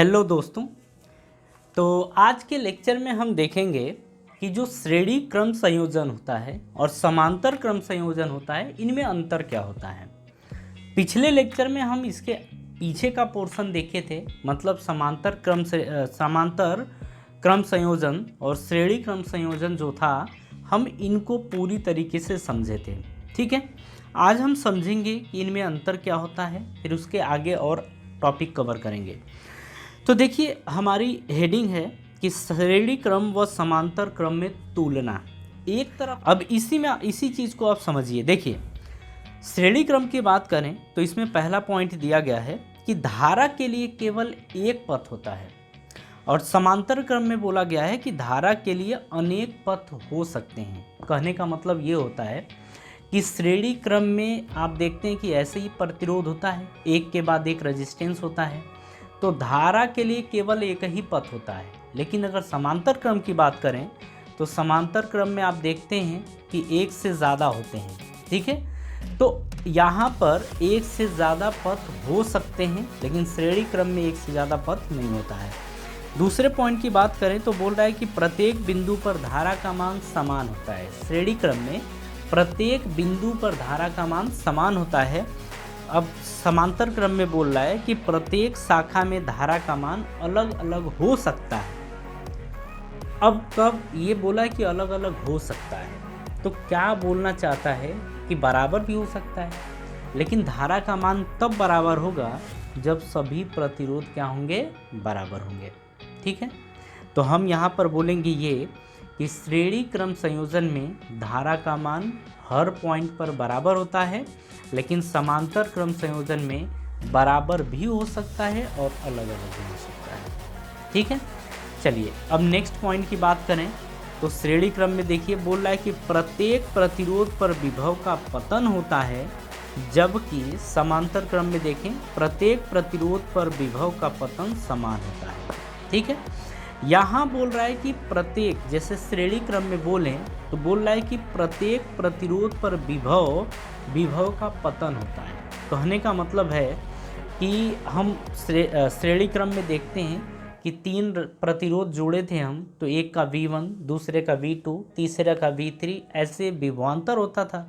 Hello दोस्तों। तो आज के लेक्चर में हम देखेंगे कि जो श्रेणी क्रम संयोजन होता है और समांतर क्रम संयोजन होता है, इनमें अंतर क्या होता है। पिछले लेक्चर में हम इसके पीछे का पोर्शन देखे थे, मतलब समांतर क्रम संयोजन और श्रेणी क्रम संयोजन जो था, हम इनको पूरी तरीके से समझे थे। ठीक है, आज हम समझेंगे कि इनमें अंतर क्या होता है, फिर उसके आगे और टॉपिक कवर करेंगे। तो देखिए, हमारी हेडिंग है कि श्रेणी क्रम व समांतर क्रम में तुलना। एक तरफ अब इसी चीज़ को आप समझिए। देखिए, श्रेणी क्रम की बात करें तो इसमें पहला पॉइंट दिया गया है कि धारा के लिए केवल एक पथ होता है, और समांतर क्रम में बोला गया है कि धारा के लिए अनेक पथ हो सकते हैं। कहने का मतलब ये होता है कि श्रेणी क्रम में आप देखते हैं कि ऐसे ही प्रतिरोध होता है, एक के बाद एक रेजिस्टेंस होता है, तो धारा के लिए केवल एक ही पथ होता है। लेकिन अगर समांतर क्रम की बात करें तो समांतर क्रम में आप देखते हैं कि एक से ज़्यादा होते हैं। ठीक है, तो यहाँ पर एक से ज़्यादा पथ हो सकते हैं, लेकिन श्रेणी क्रम में एक से ज़्यादा पथ नहीं होता है। दूसरे पॉइंट की बात करें तो बोल रहा है कि प्रत्येक बिंदु पर धारा का मान समान होता है। श्रेणी क्रम में प्रत्येक बिंदु पर धारा का मान समान होता है। अब समांतर क्रम में बोल रहा है कि प्रत्येक शाखा में धारा का मान अलग अलग हो सकता है। अब कब ये बोला है कि अलग अलग हो सकता है, तो क्या बोलना चाहता है कि बराबर भी हो सकता है, लेकिन धारा का मान तब बराबर होगा जब सभी प्रतिरोध क्या होंगे, बराबर होंगे। ठीक है, तो हम यहाँ पर बोलेंगे ये कि श्रेणी क्रम संयोजन में धारा का मान हर पॉइंट पर बराबर होता है, लेकिन समांतर क्रम संयोजन में बराबर भी हो सकता है और अलग अलग भी हो सकता है। ठीक है, चलिए अब नेक्स्ट पॉइंट की बात करें तो श्रेणी क्रम में देखिए बोल रहा है कि प्रत्येक प्रतिरोध पर विभव का पतन होता है, जबकि समांतर क्रम में देखें प्रत्येक प्रतिरोध पर विभव का पतन समान होता है। ठीक है, यहाँ बोल रहा है कि प्रत्येक, जैसे श्रेणी क्रम में बोलें तो बोल रहा है कि प्रत्येक प्रतिरोध पर विभव का पतन होता है। कहने का मतलब है कि हम श्रेणी क्रम में देखते हैं कि तीन प्रतिरोध जोड़े थे हम, तो एक का V1, दूसरे का V2, तीसरे का V3, ऐसे विभवांतर होता था।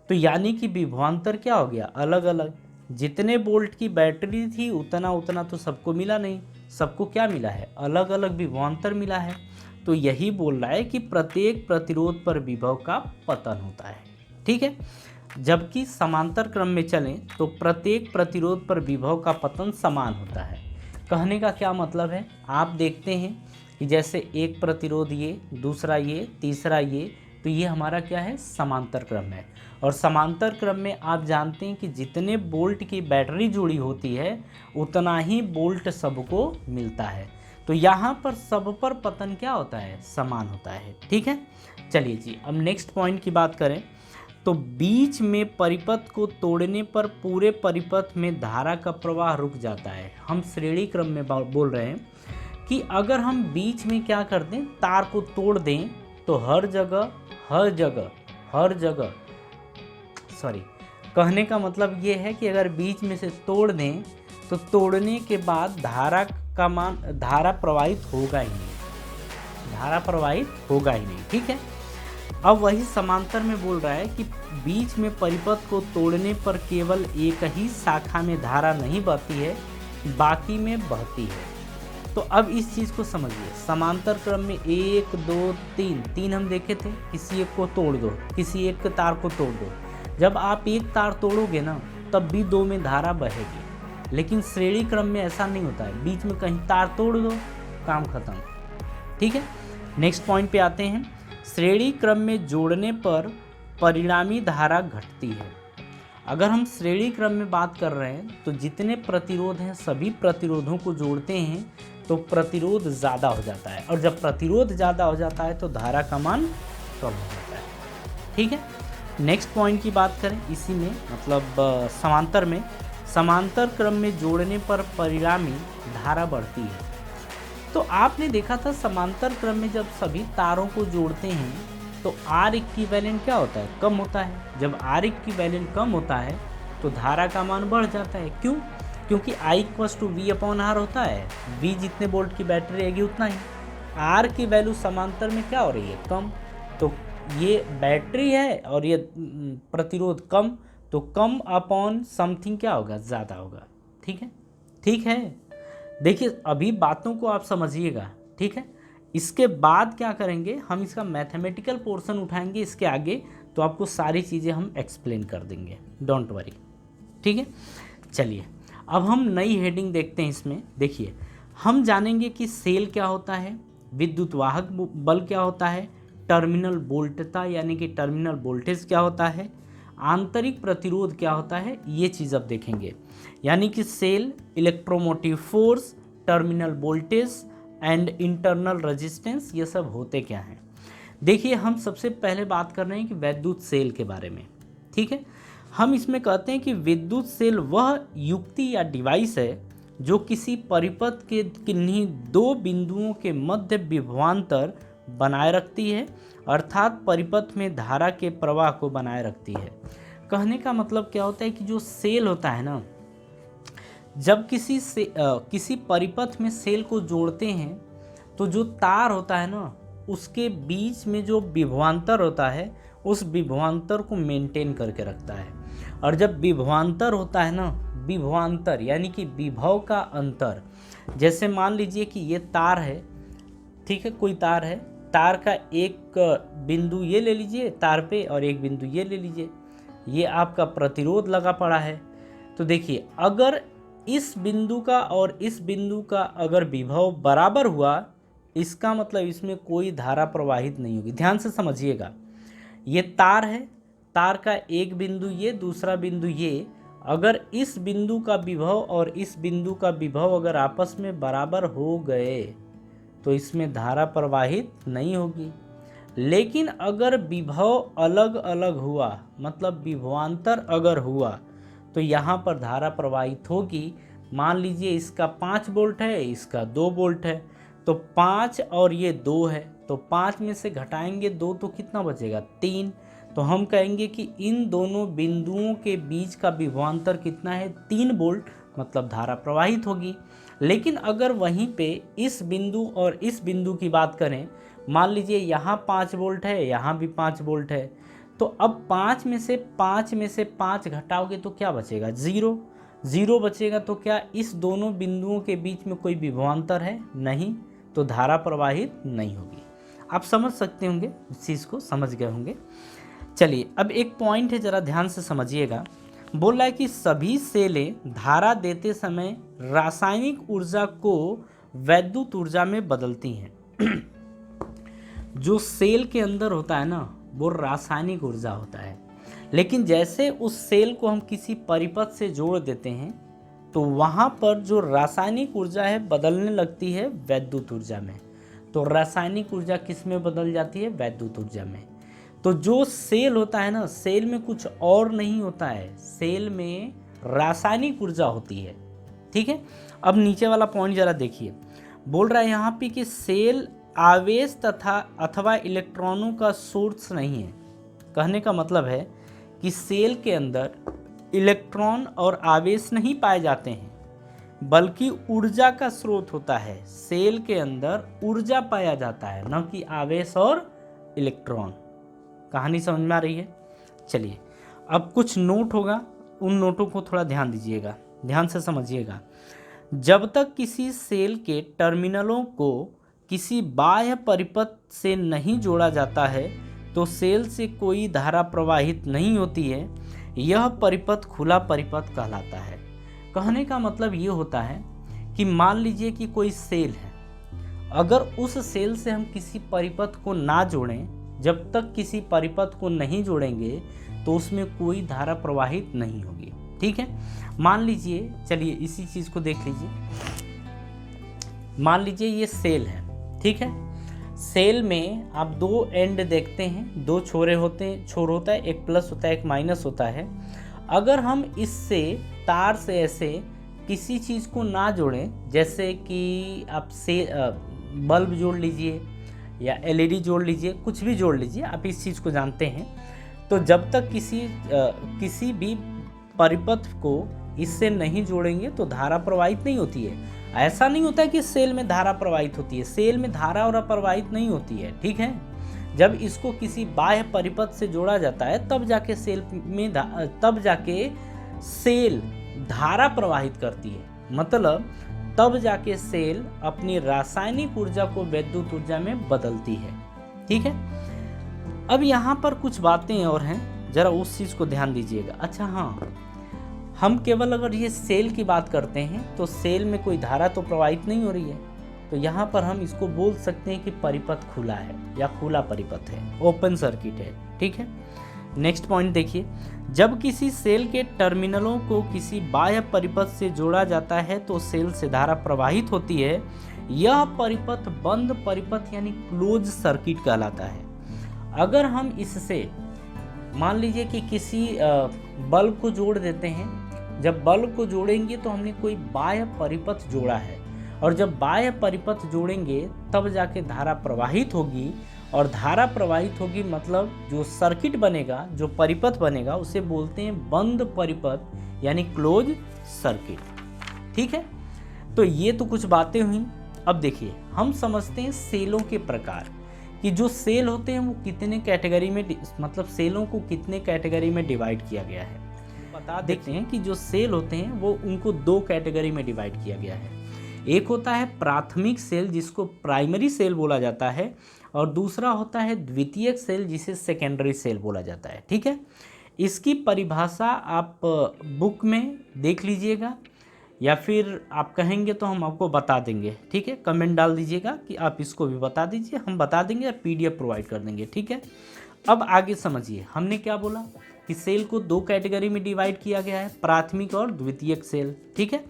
तो यानी कि विभवांतर क्या हो गया, अलग अलग। जितने वोल्ट की बैटरी थी उतना तो सबको मिला नहीं, सबको क्या मिला है, अलग अलग विभवांतर मिला है। तो यही बोल रहा है कि प्रत्येक प्रतिरोध पर विभव का पतन होता है। ठीक है, जबकि समांतर क्रम में चलें तो प्रत्येक प्रतिरोध पर विभव का पतन समान होता है। कहने का क्या मतलब है, आप देखते हैं कि जैसे एक प्रतिरोध ये, दूसरा ये, तीसरा ये, तो ये हमारा क्या है, समांतर क्रम है। और समांतर क्रम में आप जानते हैं कि जितने वोल्ट की बैटरी जुड़ी होती है उतना ही वोल्ट सबको मिलता है। तो यहाँ पर सब पर पतन क्या होता है, समान होता है। ठीक है, चलिए जी अब नेक्स्ट पॉइंट की बात करें तो बीच में परिपथ को तोड़ने पर पूरे परिपथ में धारा का प्रवाह रुक जाता है। हम श्रेणी क्रम में बोल रहे हैं कि अगर हम बीच में क्या कर दें, तार को तोड़ दें, तो हर जगह कहने का मतलब ये है कि अगर बीच में से तोड़ दें तो तोड़ने के बाद धारा प्रवाहित होगा ही नहीं। ठीक है, अब वही समांतर में बोल रहा है कि बीच में परिपथ को तोड़ने पर केवल एक ही शाखा में धारा नहीं बहती है, बाकी में बहती है। तो अब इस चीज़ को समझिए, समांतर क्रम में 1 2 3 हम देखे थे, किसी एक को तोड़ दो, किसी एक के तार को तोड़ दो। जब आप एक तार तोड़ोगे ना तब भी दो में धारा बहेगी, लेकिन श्रेणी क्रम में ऐसा नहीं होता है, बीच में कहीं तार तोड़ दो, काम खत्म। ठीक है, नेक्स्ट पॉइंट पे आते हैं। श्रेणी क्रम में जोड़ने पर परिणामी धारा घटती है। अगर हम श्रेणी क्रम में बात कर रहे हैं तो जितने प्रतिरोध हैं सभी प्रतिरोधों को जोड़ते हैं तो प्रतिरोध ज़्यादा हो जाता है, और जब प्रतिरोध ज़्यादा हो जाता है तो धारा का मान कम हो जाता है। ठीक है, नेक्स्ट पॉइंट की बात करें इसी में, मतलब समांतर क्रम में जोड़ने पर परिणामी धारा बढ़ती है। तो आपने देखा था समांतर क्रम में जब सभी तारों को जोड़ते हैं तो R इक्विवेलेंट क्या होता है, कम होता है। जब R इक्विवेलेंट कम होता है तो धारा का मान बढ़ जाता है। क्यों, क्योंकि I equals to V upon R होता है, V जितने वोल्ट की बैटरी रहेगी उतना ही, R की वैल्यू समांतर में क्या हो रही है, कम, तो ये बैटरी है और ये प्रतिरोध कम, तो कम अपॉन समथिंग क्या होगा, ज़्यादा होगा। ठीक है, ठीक है। देखिए अभी बातों को आप समझिएगा, ठीक है। इसके बाद क्या करेंगे, हम इसका मैथमेटिकल पोर्शन उठाएंगे इसके आगे, तो आपको सारी चीज़ें हम एक्सप्लेन कर देंगे, डोंट वरी। ठीक है, चलिए अब हम नई हेडिंग देखते हैं। इसमें देखिए हम जानेंगे कि सेल क्या होता है, विद्युत वाहक बल क्या होता है, टर्मिनल वोल्टता यानी कि टर्मिनल वोल्टेज क्या होता है, आंतरिक प्रतिरोध क्या होता है, ये चीज़ अब देखेंगे। यानी कि cell, electromotive force, terminal voltage and internal resistance, ये सब होते क्या हैं। देखिए हम सबसे पहले बात कर रहे हैं कि विद्युत सेल के बारे में। ठीक है, हम इसमें कहते हैं कि विद्युत सेल वह युक्ति या डिवाइस है जो किसी परिपथ के किन्हीं दो बिंदुओं के मध्य विभवांतर बनाए रखती है, अर्थात परिपथ में धारा के प्रवाह को बनाए रखती है। कहने का मतलब क्या होता है कि जो सेल होता है ना, जब किसी परिपथ में सेल को जोड़ते हैं तो जो तार होता है ना, उसके बीच में जो विभवांतर होता है, उस विभवांतर को मेंटेन करके रखता है। और जब विभवांतर होता है ना, विभवांतर यानी कि विभव का अंतर, जैसे मान लीजिए कि ये तार है, ठीक है, कोई तार है, तार का एक बिंदु ये ले लीजिए तार पे और एक बिंदु ये ले लीजिए, ये आपका प्रतिरोध लगा पड़ा है। तो देखिए अगर इस बिंदु का और इस बिंदु का अगर विभव बराबर हुआ, इसका मतलब इसमें कोई धारा प्रवाहित नहीं होगी। ध्यान से समझिएगा, ये तार है, तार का एक बिंदु ये, दूसरा बिंदु ये, अगर इस बिंदु का विभव और इस बिंदु का विभव अगर आपस में बराबर हो गए तो इसमें धारा प्रवाहित नहीं होगी। लेकिन अगर विभव अलग अलग हुआ, मतलब विभवांतर अगर हुआ, तो यहाँ पर धारा प्रवाहित होगी। मान लीजिए इसका 5 वोल्ट है, इसका 2 वोल्ट है, तो 5 और ये 2 है, तो 5 में से घटाएंगे 2 तो कितना बचेगा, 3। तो हम कहेंगे कि इन दोनों बिंदुओं के बीच का विभवांतर कितना है, 3 वोल्ट, मतलब धारा प्रवाहित होगी। लेकिन अगर वहीं पे इस बिंदु और इस बिंदु की बात करें, मान लीजिए यहाँ 5 वोल्ट है, यहाँ भी 5 वोल्ट है, तो अब 5 में से 5 घटाओगे तो क्या बचेगा, 0 बचेगा। तो क्या इस दोनों बिंदुओं के बीच में कोई विभवांतर है, नहीं, तो धारा प्रवाहित नहीं होगी। आप समझ सकते होंगे, इस चीज़ को समझ गए होंगे। चलिए अब एक पॉइंट है, ज़रा ध्यान से समझिएगा। बोल रहा है कि सभी सेलें धारा देते समय रासायनिक ऊर्जा को वैद्युत ऊर्जा में बदलती हैं। जो सेल के अंदर होता है ना, वो रासायनिक ऊर्जा होता है, लेकिन जैसे उस सेल को हम किसी परिपथ से जोड़ देते हैं तो वहाँ पर जो रासायनिक ऊर्जा है बदलने लगती है वैद्युत ऊर्जा में। तो रासायनिक ऊर्जा किस में बदल जाती है, वैद्युत ऊर्जा में। तो जो सेल होता है ना, सेल में कुछ और नहीं होता है, सेल में रासायनिक ऊर्जा होती है। ठीक है, अब नीचे वाला पॉइंट ज़रा देखिए। बोल रहा है यहाँ पे कि सेल आवेश तथा अथवा इलेक्ट्रॉनों का सोर्स नहीं है। कहने का मतलब है कि सेल के अंदर इलेक्ट्रॉन और आवेश नहीं पाए जाते हैं, बल्कि ऊर्जा का स्रोत होता है। सेल के अंदर ऊर्जा पाया जाता है, न कि आवेश और इलेक्ट्रॉन। कहानी समझ में आ रही है। चलिए अब कुछ नोट होगा, उन नोटों को थोड़ा ध्यान दीजिएगा, ध्यान से समझिएगा। जब तक किसी सेल के टर्मिनलों को किसी बाह्य परिपथ से नहीं जोड़ा जाता है तो सेल से कोई धारा प्रवाहित नहीं होती है। यह परिपथ खुला परिपथ कहलाता है। कहने का मतलब ये होता है कि मान लीजिए कि कोई सेल है, अगर उस सेल से हम किसी परिपथ को ना जोड़ें, जब तक किसी परिपथ को नहीं जोड़ेंगे तो उसमें कोई धारा प्रवाहित नहीं होगी। ठीक है, मान लीजिए, चलिए इसी चीज़ को देख लीजिए। मान लीजिए ये सेल है, ठीक है। सेल में आप दो एंड देखते हैं, दो छोर होता है, एक प्लस होता है एक माइनस होता है। अगर हम इससे तार से ऐसे किसी चीज़ को ना जोड़ें, जैसे कि आप से बल्ब जोड़ लीजिए या एलईडी जोड़ लीजिए, कुछ भी जोड़ लीजिए, आप इस चीज़ को जानते हैं। तो जब तक किसी भी परिपथ को इससे नहीं जोड़ेंगे तो धारा प्रवाहित नहीं होती है। ऐसा नहीं होता है कि सेल में धारा प्रवाहित होती है, सेल में धारा और प्रवाहित नहीं होती है, ठीक है। जब इसको किसी बाह्य परिपथ से जोड़ा जाता है तब जाके सेल धारा प्रवाहित करती है, मतलब तब जाके सेल अपनी रासायनिक ऊर्जा को विद्युत ऊर्जा में बदलती है, ठीक है। अब यहाँ पर कुछ बातें और हैं, जरा उस चीज़ को ध्यान दीजिएगा। अच्छा हाँ, हम केवल अगर ये सेल की बात करते हैं तो सेल में कोई धारा तो प्रवाहित नहीं हो रही है, तो यहाँ पर हम इसको बोल सकते हैं कि परिपथ खुला है या खुला परिपथ है, ओपन सर्किट है, ठीक है। नेक्स्ट पॉइंट देखिए, जब किसी सेल के टर्मिनलों को किसी बाह्य परिपथ से जोड़ा जाता है तो सेल से धारा प्रवाहित होती है। यह परिपथ बंद परिपथ यानी क्लोज सर्किट कहलाता है। अगर हम इससे मान लीजिए कि किसी बल्ब को जोड़ देते हैं, जब बल्ब को जोड़ेंगे तो हमने कोई बाह्य परिपथ जोड़ा है, और जब बाह्य परिपथ जोड़ेंगे तब जाके धारा प्रवाहित होगी, और धारा प्रवाहित होगी मतलब जो सर्किट बनेगा, जो परिपथ बनेगा, उसे बोलते हैं बंद परिपथ यानी क्लोज सर्किट, ठीक है। तो ये तो कुछ बातें हुई। अब देखिए, हम समझते हैं सेलों के प्रकार, कि जो सेल होते हैं वो कितने कैटेगरी में, मतलब सेलों को कितने कैटेगरी में डिवाइड किया गया है। बता देते हैं कि जो सेल होते हैं वो उनको 2 कैटेगरी में डिवाइड किया गया है। एक होता है प्राथमिक सेल जिसको प्राइमरी सेल बोला जाता है, और दूसरा होता है द्वितीयक सेल जिसे सेकेंडरी सेल बोला जाता है, ठीक है। इसकी परिभाषा आप बुक में देख लीजिएगा, या फिर आप कहेंगे तो हम आपको बता देंगे, ठीक है। कमेंट डाल दीजिएगा कि आप इसको भी बता दीजिए, हम बता देंगे, या PDF प्रोवाइड कर देंगे, ठीक है। अब आगे समझिए, हमने क्या बोला कि सेल को 2 कैटेगरी में डिवाइड किया गया है, प्राथमिक और द्वितीयक सेल, ठीक है।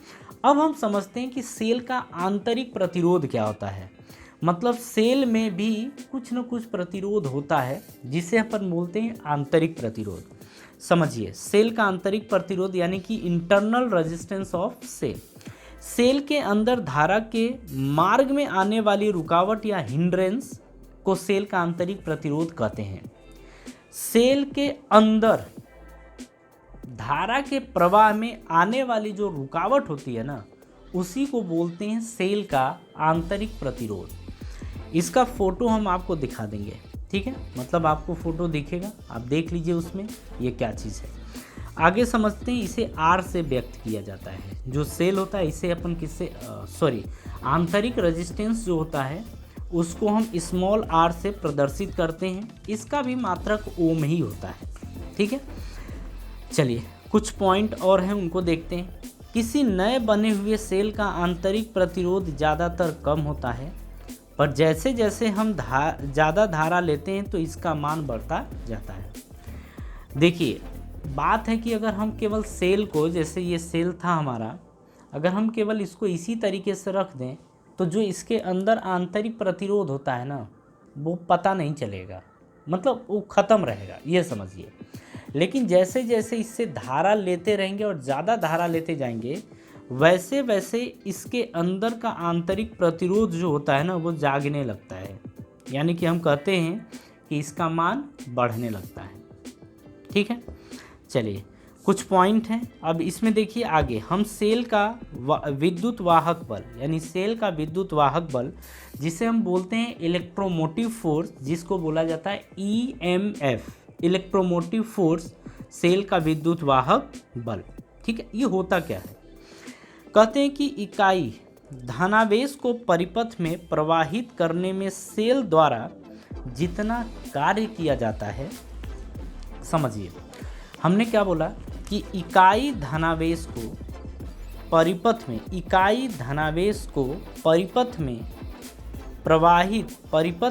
अब हम समझते हैं कि सेल का आंतरिक प्रतिरोध क्या होता है। मतलब सेल में भी कुछ न कुछ प्रतिरोध होता है जिसे अपन बोलते हैं आंतरिक प्रतिरोध। समझिए, सेल का आंतरिक प्रतिरोध यानी कि internal resistance of cell. Cell के अंदर धारा के मार्ग में आने वाली रुकावट या हिंड्रेंस को सेल का आंतरिक प्रतिरोध कहते हैं। सेल के अंदर धारा के प्रवाह में आने वाली जो रुकावट होती है ना, उसी को बोलते हैं सेल का आंतरिक प्रतिरोध। इसका फोटो हम आपको दिखा देंगे, ठीक है। मतलब आपको फोटो दिखेगा, आप देख लीजिए उसमें ये क्या चीज़ है। आगे समझते हैं, इसे R से व्यक्त किया जाता है। जो सेल होता है इसे अपन आंतरिक रेजिस्टेंस जो होता है उसको हम स्मॉल r से प्रदर्शित करते हैं। इसका भी मात्रक ओम ही होता है, ठीक है। चलिए, कुछ पॉइंट और हैं, उनको देखते हैं। किसी नए बने हुए सेल का आंतरिक प्रतिरोध ज़्यादातर कम होता है, पर जैसे जैसे हम ज़्यादा धारा लेते हैं तो इसका मान बढ़ता जाता है। देखिए, बात है कि अगर हम केवल सेल को, जैसे ये सेल था हमारा, अगर हम केवल इसको इसी तरीके से रख दें तो जो इसके अंदर आंतरिक प्रतिरोध होता है ना, वो पता नहीं चलेगा, मतलब वो ख़त्म रहेगा, ये समझिए। लेकिन जैसे जैसे इससे धारा लेते रहेंगे और ज़्यादा धारा लेते जाएंगे, वैसे वैसे इसके अंदर का आंतरिक प्रतिरोध जो होता है ना, वो जागने लगता है, यानी कि हम कहते हैं कि इसका मान बढ़ने लगता है, ठीक है। चलिए, कुछ पॉइंट हैं। अब इसमें देखिए आगे, हम सेल का विद्युत वाहक बल, यानी सेल का विद्युत वाहक बल जिसे हम बोलते हैं इलेक्ट्रोमोटिव फोर्स, जिसको बोला जाता है EMF, इलेक्ट्रोमोटिव फोर्स, सेल का विद्युत वाहक बल, ठीक है। ये होता क्या है? कहते हैं कि इकाई धनावेश को परिपथ में प्रवाहित करने में सेल द्वारा जितना कार्य किया जाता है, समझिए, हमने क्या बोला कि इकाई धनावेश को परिपथ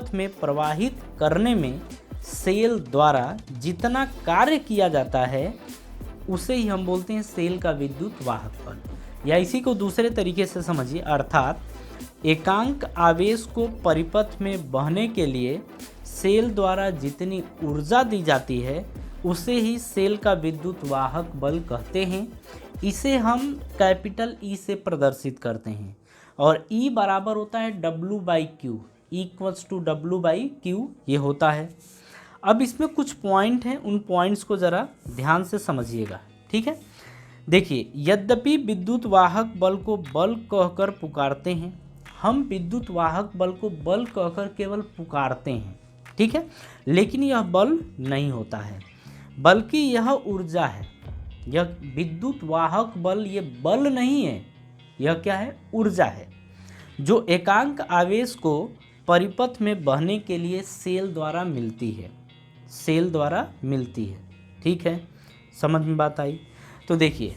में प्रवाहित करने में सेल द्वारा जितना कार्य किया जाता है उसे ही हम बोलते हैं सेल का विद्युत वाहक बल। या इसी को दूसरे तरीके से समझिए, अर्थात एकांक आवेश को परिपथ में बहने के लिए सेल द्वारा जितनी ऊर्जा दी जाती है उसे ही सेल का विद्युत वाहक बल कहते हैं। इसे हम कैपिटल E से प्रदर्शित करते हैं, और E बराबर होता है W/Q, इक्वल्स टू W/Q ये होता है। अब इसमें कुछ पॉइंट हैं, उन पॉइंट्स को ज़रा ध्यान से समझिएगा, ठीक है। देखिए, यद्यपि विद्युत वाहक बल को बल कहकर पुकारते हैं, हम विद्युत वाहक बल को बल कहकर केवल पुकारते हैं, ठीक है, लेकिन यह बल नहीं होता है, बल्कि यह ऊर्जा है। यह विद्युत वाहक बल ये बल नहीं है, यह क्या है, ऊर्जा है, जो एकांक आवेश को परिपथ में बहने के लिए सेल द्वारा मिलती है, सेल द्वारा मिलती है, ठीक है, समझ में बात आई। तो देखिए,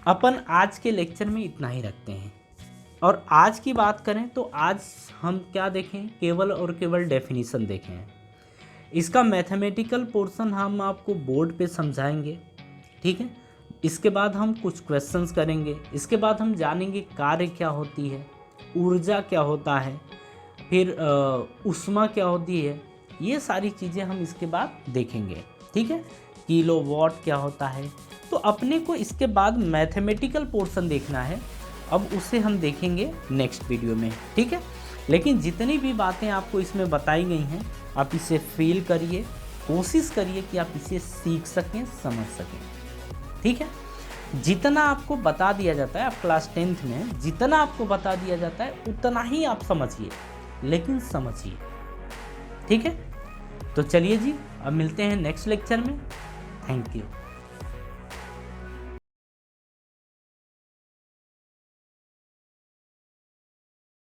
अपन आज के लेक्चर में इतना ही रखते हैं, और आज की बात करें तो आज हम क्या देखें, केवल और केवल डेफिनेशन देखें। इसका मैथमेटिकल पोर्शन हम आपको बोर्ड पे समझाएंगे, ठीक है। इसके बाद हम कुछ क्वेश्चंस करेंगे, इसके बाद हम जानेंगे कार्य क्या होती है, ऊर्जा क्या होता है, फिर ऊष्मा क्या होती है, ये सारी चीज़ें हम इसके बाद देखेंगे, ठीक है। किलोवाट क्या होता है, तो अपने को इसके बाद मैथमेटिकल पोर्शन देखना है, अब उसे हम देखेंगे नेक्स्ट वीडियो में, ठीक है। लेकिन जितनी भी बातें आपको इसमें बताई गई हैं, आप इसे फील करिए, कोशिश करिए कि आप इसे सीख सकें, समझ सकें, ठीक है। जितना आपको बता दिया जाता है, आप क्लास 10th में जितना आपको बता दिया जाता है उतना ही आप समझिए, लेकिन समझिए, ठीक है। तो चलिए जी, अब मिलते हैं नेक्स्ट लेक्चर में। Thank you.